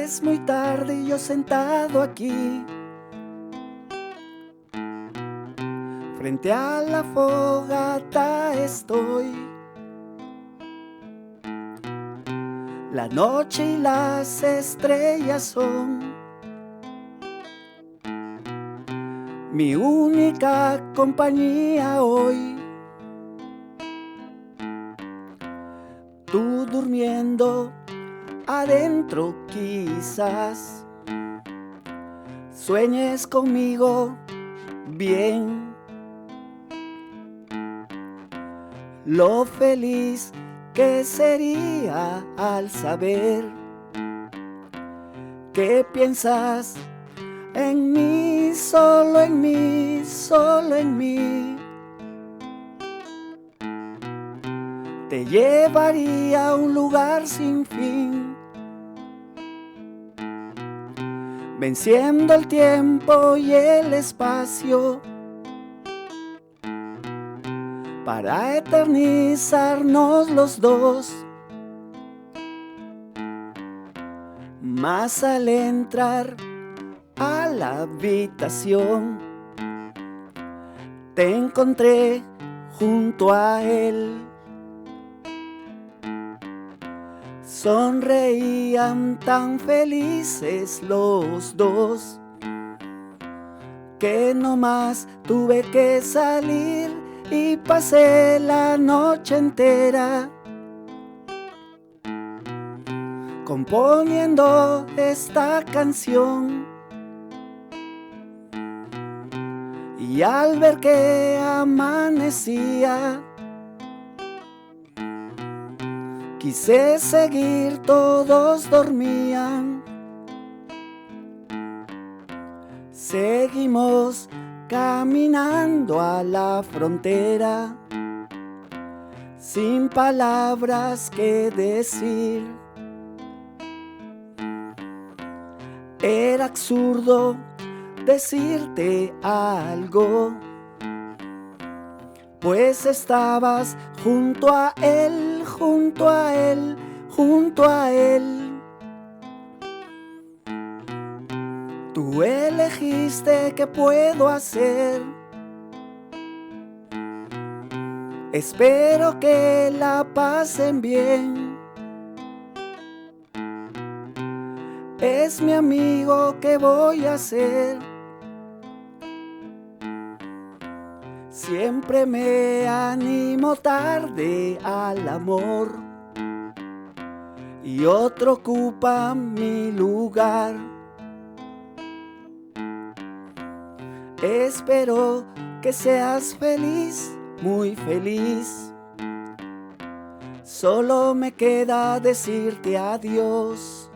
Es muy tarde y yo sentado aquí frente a la fogata estoy. La noche y las estrellas son mi única compañía hoy. Tú durmiendo adentro quizás sueñes conmigo bien. Lo feliz que sería al saber que piensas en mí, solo en mí, solo en mí. Te llevaría a un lugar sin fin, venciendo el tiempo y el espacio, para eternizarnos los dos. Mas al entrar a la habitación, te encontré junto a él. Sonreían tan felices los dos que no más tuve que salir y pasé la noche entera componiendo esta canción. Y al ver que amanecía, quise seguir, todos dormían. Seguimos caminando a la frontera, sin palabras que decir. Era absurdo decirte algo, pues estabas junto a él, junto a él, junto a él. Tú elegiste qué puedo hacer. Espero que la pasen bien. Es mi amigo, ¿qué voy a hacer? Siempre me animo tarde al amor y otro ocupa mi lugar. Espero que seas feliz, muy feliz. Solo me queda decirte adiós.